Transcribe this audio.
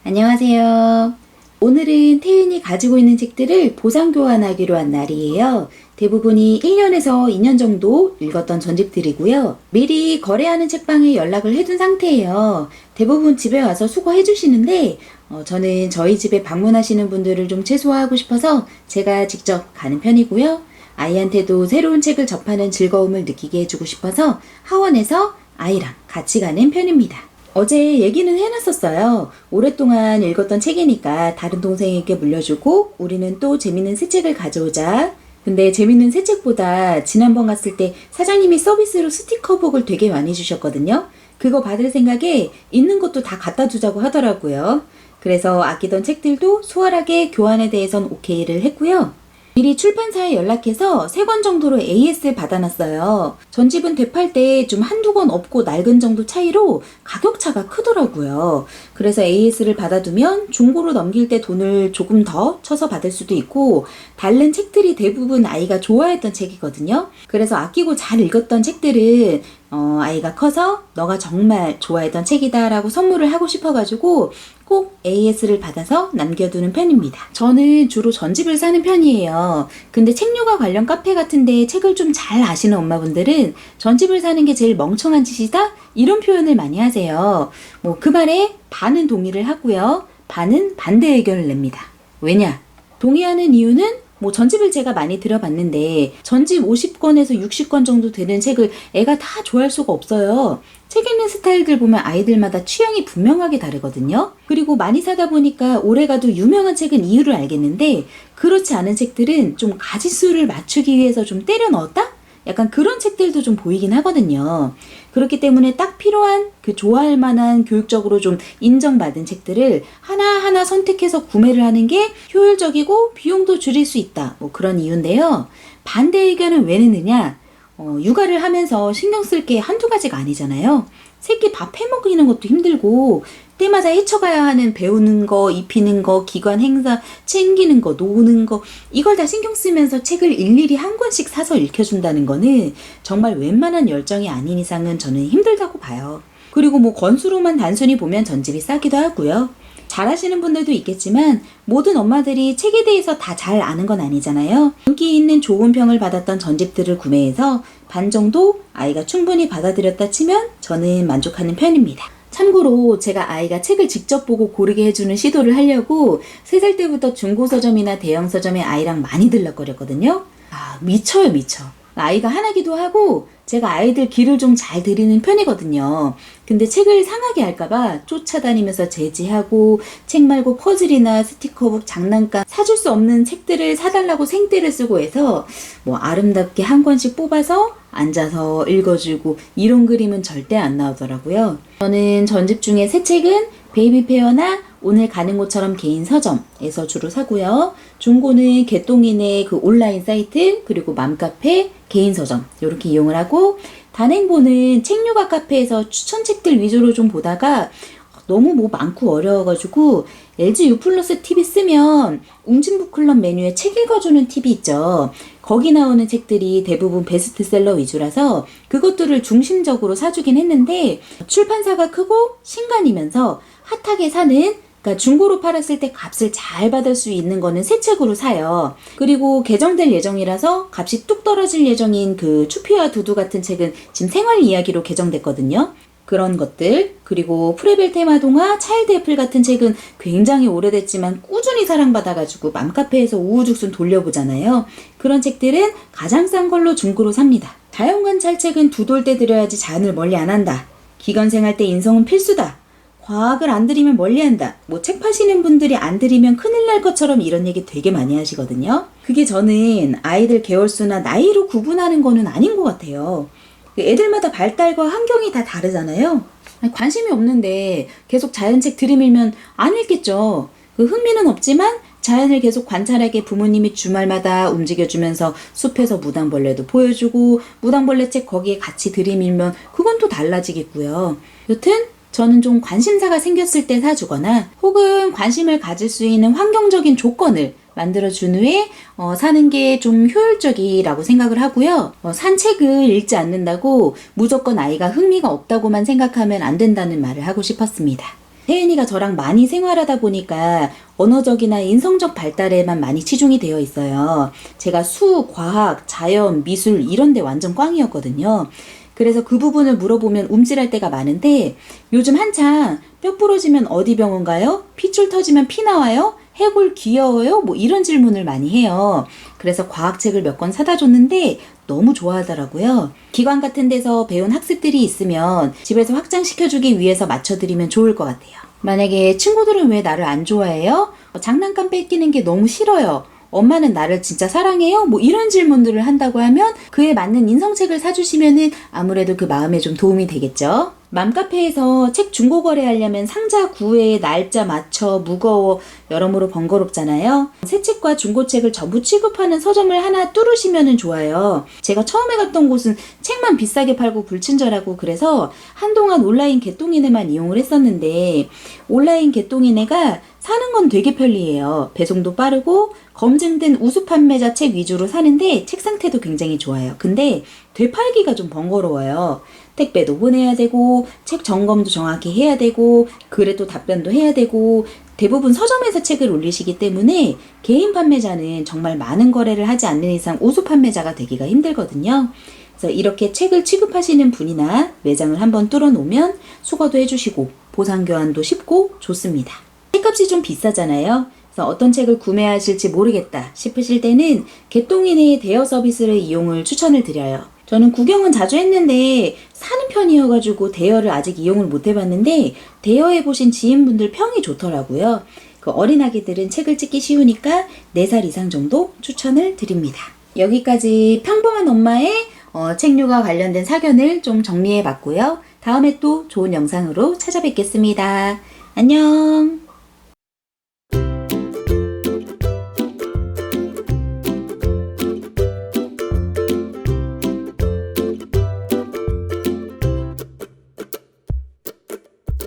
안녕하세요. 오늘은 태윤이 가지고 있는 책들을 보상 교환하기로 한 날이에요. 대부분이 1년에서 2년 정도 읽었던 전집들이고요. 미리 거래하는 책방에 연락을 해둔 상태예요. 대부분 집에 와서 수거해 주시는데 저는 저희 집에 방문하시는 분들을 좀 최소화하고 싶어서 제가 직접 가는 편이고요. 아이한테도 새로운 책을 접하는 즐거움을 느끼게 해주고 싶어서 하원에서 아이랑 같이 가는 편입니다. 어제 얘기는 해놨었어요. 오랫동안 읽었던 책이니까 다른 동생에게 물려주고 우리는 또 재밌는 새 책을 가져오자. 근데 재밌는 새 책보다 지난번 갔을 때 사장님이 서비스로 스티커북을 되게 많이 주셨거든요. 그거 받을 생각에 있는 것도 다 갖다 주자고 하더라고요. 그래서 아끼던 책들도 수월하게 교환에 대해선 오케이를 했고요. 미리 출판사에 연락해서 3권 정도로 AS 받아놨어요. 전집은 되팔 때 좀 한두 권 없고 낡은 정도 차이로 가격차가 크더라고요. 그래서 AS를 받아두면 중고로 넘길 때 돈을 조금 더 쳐서 받을 수도 있고 다른 책들이 대부분 아이가 좋아했던 책이거든요. 그래서 아끼고 잘 읽었던 책들은 아이가 커서 너가 정말 좋아했던 책이다 라고 선물을 하고 싶어가지고 꼭 AS를 받아서 남겨두는 편입니다. 저는 주로 전집을 사는 편이에요. 근데 책류가 관련 카페 같은데 책을 좀 잘 아시는 엄마분들은 전집을 사는 게 제일 멍청한 짓이다? 이런 표현을 많이 하세요. 그 말에 반은 동의를 하고요. 반은 반대 의견을 냅니다. 왜냐? 동의하는 이유는 전집을 제가 많이 들어봤는데 전집 50권에서 60권 정도 되는 책을 애가 다 좋아할 수가 없어요. 책 읽는 스타일들 보면 아이들마다 취향이 분명하게 다르거든요. 그리고 많이 사다 보니까 오래가도 유명한 책은 이유를 알겠는데 그렇지 않은 책들은 좀 가짓수를 맞추기 위해서 좀 때려 넣었다? 약간 그런 책들도 좀 보이긴 하거든요. 그렇기 때문에 딱 필요한 좋아할 만한 교육적으로 좀 인정받은 책들을 하나하나 선택해서 구매를 하는 게 효율적이고 비용도 줄일 수 있다. 그런 이유인데요. 반대 의견은 왜 내느냐? 육아를 하면서 신경 쓸 게 한두 가지가 아니잖아요. 새끼 밥 해먹이는 것도 힘들고 때마다 헤쳐가야 하는 배우는 거, 입히는 거, 기관 행사, 챙기는 거, 노는 거 이걸 다 신경 쓰면서 책을 일일이 한 권씩 사서 읽혀준다는 거는 정말 웬만한 열정이 아닌 이상은 저는 힘들다고 봐요. 그리고 권수로만 단순히 보면 전집이 싸기도 하고요. 잘 아시는 분들도 있겠지만 모든 엄마들이 책에 대해서 다 잘 아는 건 아니잖아요. 인기 있는 좋은 평을 받았던 전집들을 구매해서 반 정도 아이가 충분히 받아들였다 치면 저는 만족하는 편입니다. 참고로 제가 아이가 책을 직접 보고 고르게 해주는 시도를 하려고 3살 때부터 중고 서점이나 대형 서점에 아이랑 많이 들락거렸거든요. 미쳐요 미쳐. 아이가 하나기도 하고 제가 아이들 길을 좀 잘 들이는 편이거든요. 근데 책을 상하게 할까봐 쫓아다니면서 제지하고 책 말고 퍼즐이나 스티커북, 장난감 사줄 수 없는 책들을 사달라고 생떼를 쓰고 해서 아름답게 한 권씩 뽑아서 앉아서 읽어주고 이런 그림은 절대 안 나오더라고요. 저는 전집 중에 새 책은 베이비페어나 오늘 가는 곳처럼 개인 서점에서 주로 사고요. 중고는 개똥이네 온라인 사이트 그리고 맘카페, 개인 서점 이렇게 이용을 하고 단행본은 책류가 카페에서 추천책들 위주로 좀 보다가 너무 많고 어려워가지고 LG U 플러스 TV 쓰면 웅진북클럽 메뉴에 책 읽어주는 팁이 있죠. 거기 나오는 책들이 대부분 베스트셀러 위주라서 그것들을 중심적으로 사주긴 했는데 출판사가 크고 신간이면서 핫하게 사는 중고로 팔았을 때 값을 잘 받을 수 있는 거는 새 책으로 사요. 그리고 개정될 예정이라서 값이 뚝 떨어질 예정인 추피와 두두 같은 책은 지금 생활 이야기로 개정됐거든요. 그런 것들 그리고 프레벨 테마동화, 차일드 애플 같은 책은 굉장히 오래됐지만 꾸준히 사랑받아가지고 맘카페에서 우후죽순 돌려보잖아요. 그런 책들은 가장 싼 걸로 중고로 삽니다. 자연관찰 책은 두 돌 때 들여야지 자연을 멀리 안 한다. 기관생활 때 인성은 필수다. 과학을 안 들이면 멀리한다. 책 파시는 분들이 안 들이면 큰일 날 것처럼 이런 얘기 되게 많이 하시거든요. 그게 저는 아이들 개월수나 나이로 구분하는 거는 아닌 것 같아요. 애들마다 발달과 환경이 다 다르잖아요. 관심이 없는데 계속 자연책 들이밀면 안 읽겠죠. 흥미는 없지만 자연을 계속 관찰하게 부모님이 주말마다 움직여주면서 숲에서 무당벌레도 보여주고 무당벌레 책 거기에 같이 들이밀면 그건 또 달라지겠고요. 여튼 저는 좀 관심사가 생겼을 때 사주거나 혹은 관심을 가질 수 있는 환경적인 조건을 만들어준 후에 사는 게 좀 효율적이라고 생각을 하고요. 산 책을 읽지 않는다고 무조건 아이가 흥미가 없다고만 생각하면 안 된다는 말을 하고 싶었습니다. 태은이가 저랑 많이 생활하다 보니까 언어적이나 인성적 발달에만 많이 치중이 되어 있어요. 제가 수, 과학, 자연, 미술 이런 데 완전 꽝이었거든요. 그래서 그 부분을 물어보면 움찔할 때가 많은데 요즘 한창 뼈 부러지면 어디 병원 가요? 핏줄 터지면 피 나와요? 해골 귀여워요? 뭐 이런 질문을 많이 해요. 그래서 과학책을 몇 권 사다 줬는데 너무 좋아하더라고요. 기관 같은 데서 배운 학습들이 있으면 집에서 확장시켜주기 위해서 맞춰드리면 좋을 것 같아요. 만약에 친구들은 왜 나를 안 좋아해요? 장난감 뺏기는 게 너무 싫어요. 엄마는 나를 진짜 사랑해요? 뭐 이런 질문들을 한다고 하면 그에 맞는 인성책을 사주시면은 아무래도 그 마음에 좀 도움이 되겠죠. 맘카페에서 책 중고 거래하려면 상자 구매 날짜 맞춰 무거워 여러모로 번거롭잖아요. 새 책과 중고책을 전부 취급하는 서점을 하나 뚫으시면 좋아요. 제가 처음에 갔던 곳은 책만 비싸게 팔고 불친절하고 그래서 한동안 온라인 개똥이네만 이용을 했었는데 온라인 개똥이네가 사는 건 되게 편리해요. 배송도 빠르고 검증된 우수 판매자 책 위주로 사는데 책 상태도 굉장히 좋아요. 근데 되팔기가 좀 번거로워요. 택배도 보내야 되고 책 점검도 정확히 해야 되고 글에 또 답변도 해야 되고 대부분 서점에서 책을 올리시기 때문에 개인 판매자는 정말 많은 거래를 하지 않는 이상 우수 판매자가 되기가 힘들거든요. 그래서 이렇게 책을 취급하시는 분이나 매장을 한번 뚫어놓으면 수거도 해주시고 보상 교환도 쉽고 좋습니다. 책값이 좀 비싸잖아요. 그래서 어떤 책을 구매하실지 모르겠다 싶으실 때는 개똥이네 대여 서비스를 이용을 추천을 드려요. 저는 구경은 자주 했는데 사는 편이어가지고 대여를 아직 이용을 못 해봤는데 대여해보신 지인분들 평이 좋더라고요. 그 어린아기들은 책을 찍기 쉬우니까 4살 이상 정도 추천을 드립니다. 여기까지 평범한 엄마의 책류가 관련된 사견을 좀 정리해봤고요. 다음에 또 좋은 영상으로 찾아뵙겠습니다. 안녕.